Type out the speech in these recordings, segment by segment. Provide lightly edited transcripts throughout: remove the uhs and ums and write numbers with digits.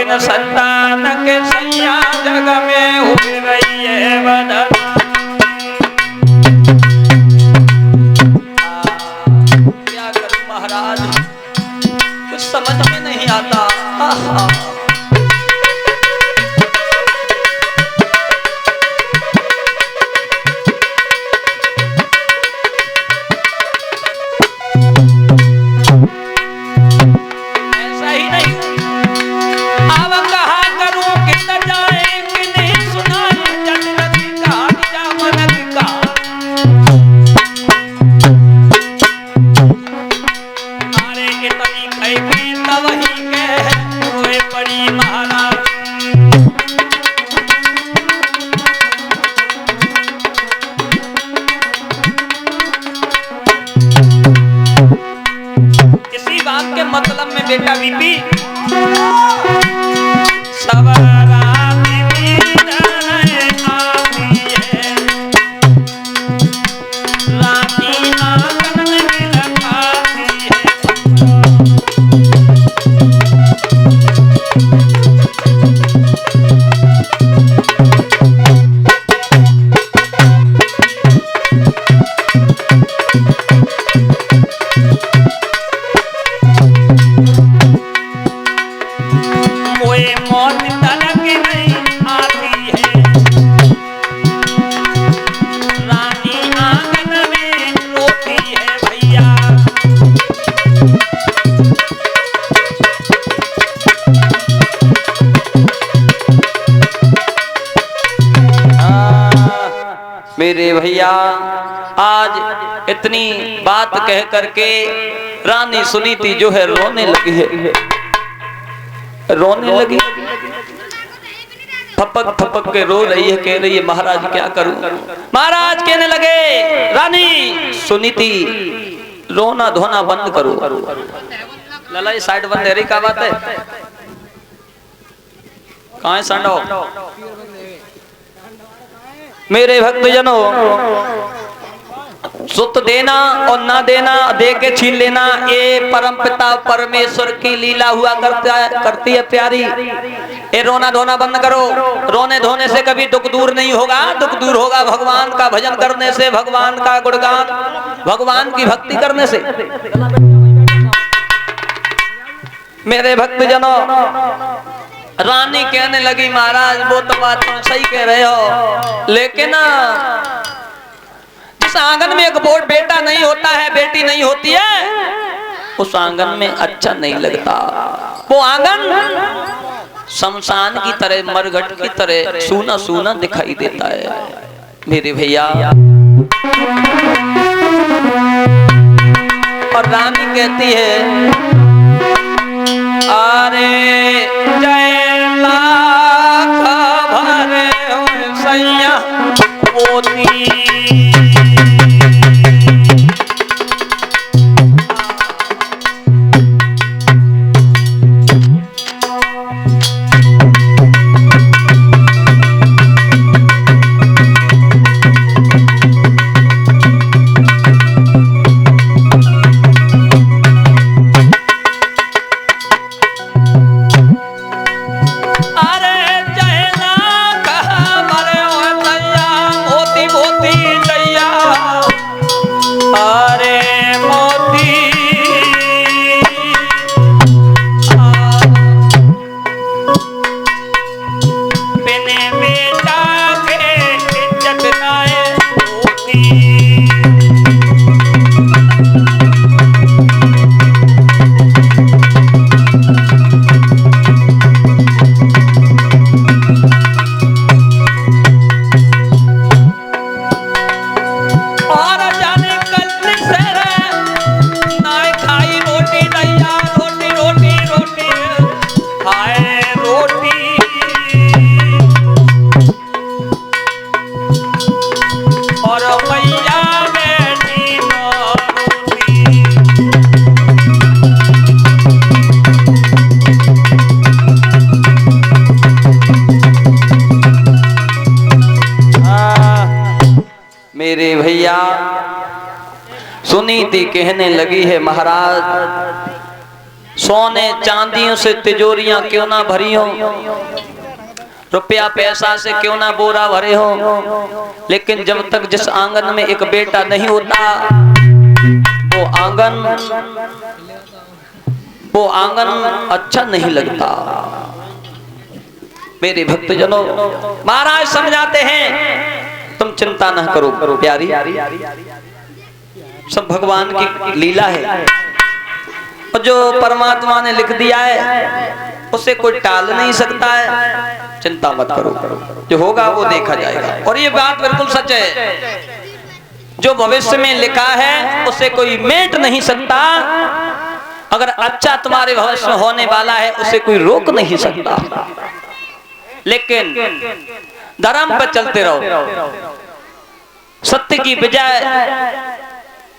बिन संतान के सैया जग में हुई रही है बदन। क्या करूं महाराज, कुछ समझ में नहीं आता। मतलब में बेटा बीबी सवारा बीबी आती है, रानी आंगन में लखाती है। मेरे भैया आज इतनी बात कह करके रानी सुनीति जो है रोने लगी है, रोने लगी, थपक थपक के रो रही है, कह रही है महाराज क्या करूं। महाराज कहने लगे रानी सुनीति रोना धोना बंद करो। लला ये साइड बंद है, क्या बात है, कहां है संडो। मेरे भक्तजनों सुत देना और ना देना, दे के छीन लेना, ये परमपिता परमेश्वर की लीला हुआ करती है प्यारी। ये रोना धोना बंद करो, रोने धोने से कभी दुख दूर नहीं होगा। दुख दूर होगा भगवान का भजन करने से, भगवान का गुणगान, भगवान की भक्ति करने से। मेरे भक्तजनों रानी कहने लगी महाराज वो तो बात तुम सही कह रहे हो, लेकिन जिस आंगन में एक बोट बेटा नहीं होता है, बेटी नहीं होती है, उस आंगन में अच्छा नहीं लगता। वो आंगन शमशान की तरह, मरघट की तरह सूना सूना दिखाई देता है। मेरे भैया और रानी कहती है अरे जय लाख भरे सैया मोती। मेरे भैया सुनीति कहने लगी है महाराज सोने चांदियों से तिजोरियां क्यों ना भरी हो, रुपया पैसा से क्यों ना बोरा भरे हो, लेकिन जब तक जिस आंगन में एक बेटा नहीं होता वो आंगन अच्छा नहीं लगता। मेरे भक्तजनों, महाराज समझाते हैं तुम चिंता न करो प्यारी, सब भगवान की लीला है और जो परमात्मा ने लिख दिया है उसे कोई टाल नहीं सकता है। चिंता मत करो, जो होगा वो देखा जाएगा। और ये बात बिल्कुल सच है, जो भविष्य में लिखा है उसे कोई मेट नहीं सकता। अगर अच्छा तुम्हारे भविष्य में होने वाला है उसे कोई रोक नहीं सकता। लेकिन धर्म पर चलते रहो, सत्य की विजय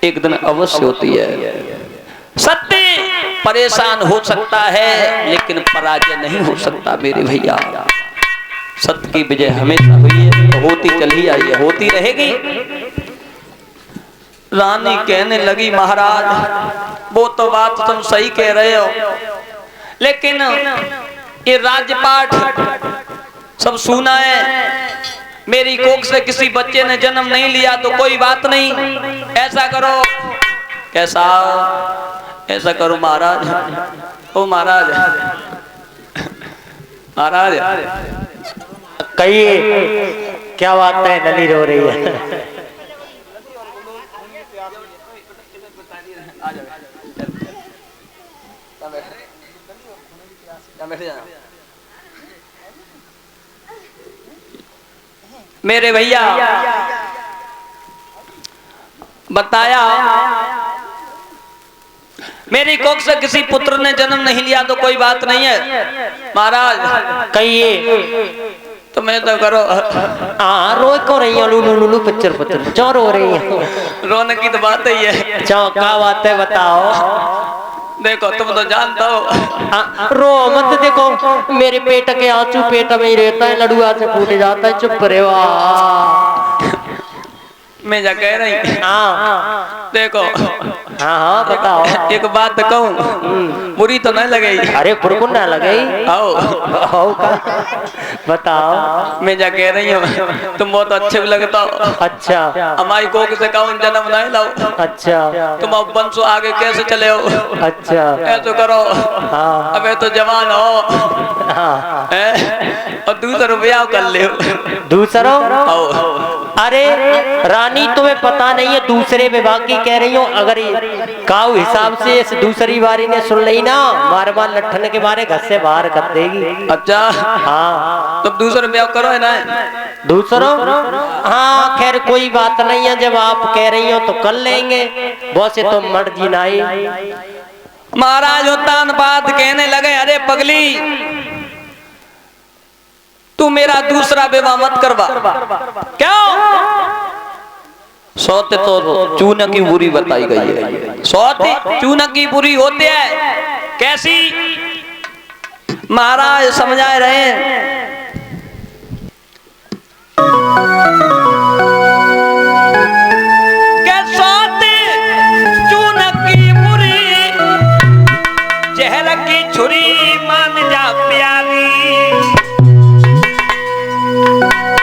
एक दिन अवश्य होती है। सत्य परेशान हो सकता है लेकिन पराजय नहीं हो सकता मेरे भैया। सत्य की विजय हमेशा हुई है, होती चली आई है, होती रहेगी। रानी कहने लगी महाराज वो तो बात तुम सही कह रहे हो, लेकिन ये राजपाट सब सुना है, मेरी कोख से किसी बच्चे ने जन्म नहीं लिया तो कोई बात नहीं, ऐसा करो। कैसा? ऐसा करो महाराज, ओ महाराज, महाराज कहिए क्या बात है, नली रो रही है। मेरे भैया बताया, मेरी कोख से किसी पुत्र ने जन्म नहीं लिया तो कोई बात नहीं है महाराज। कहिए तुम्हें तो करो। हाँ रो क्यों रही हो? लुलु लुलु पच्चर पच्चर क्यों रो रही हो? रोने की तो बात ही है। क्या बात है बताओ। देखो तुम तो जानता हो। रो मत, देखो मेरे पेट के आंसू पेट में ही रहता है, लड़ुआ से फूट जाता है। चुप रे वाह। मैं जा कह रही। हाँ देखो हाँ बताओ। एक बात कहूँ, बुरी तो नहीं लगेगी? अरे बुरकुन ना लगेगी। आओ का बताओ। मैं जा कह रही हूँ तुम बहुत अच्छे लगता हो। अच्छा हमारी कोख से कौन जन्म नहीं लाओ। अच्छा तुम अब वंशो आगे कैसे चले हो? अच्छा ऐसा करो। हाँ अबे तो जवान हो। हाँ और दूसरा ब्याह कर ले। दूसरा? अरे रानी तुम्हें पता नहीं है, दूसरे विवाह की कह रही हूँ। अगर काऊ हिसाब से इस दूसरी बारी ने सुन ली ना, मार मार लट्ठन के बारे घर से बाहर कर देगी। अच्छा हाँ तब दूसरा ब्याह करो है ना? दूसरा? हाँ खैर कोई बात नहीं है, जब आप कह रही हो तो कर लेंगे, वैसे तो मर्जी नहीं। महाराज तान बात कहने लगे, अरे पगली तू मेरा दूसरा विवाह मत करवा। क्यों? सौते तो चूना की बुरी बताई गई है। सौते चूना की बुरी होती है। कैसी? महाराज समझा रहे हैं। सौते चूना की बुरी, जहर की छुरी मान जा प्यारी,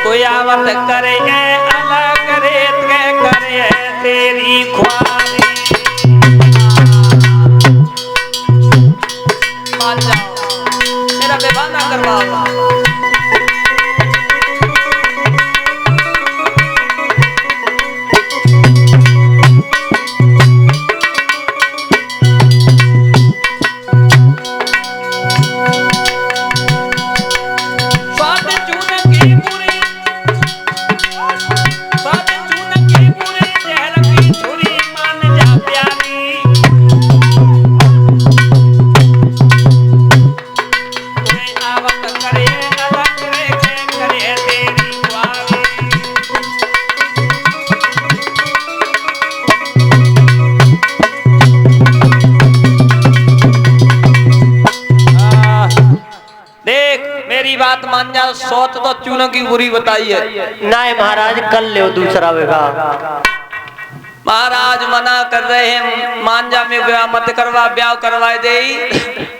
कोई आवत करे अलग रेत करे तेरी ख्वारी। मान जाओ, मेरा विवाह ना करवाओ। बात मान जाओ, सौत तो चूनों की बुरी बताई है। नहीं महाराज कर ले दूसरा विवाह। महाराज मना कर रहे हैं, मांझा में ब्याह मत करवा, ब्याह करवाए दे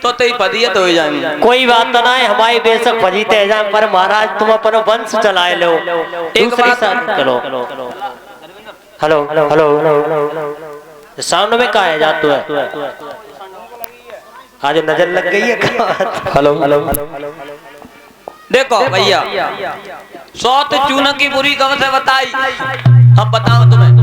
तो तेरी फजीयत हो जाएंगे। कोई बात तो ना है, हमारी बेशक फजीते है जाए, पर महाराज तुम अपनो वंश चलाए लो, दूसरी शादी करो। हेलो हेलो साउंड में कहा है जातू है, आज नजर लग गई है। हेलो हेलो देखो भैया, सौत चूना की बुरी कब से बताई, अब बताओ तुम्हें।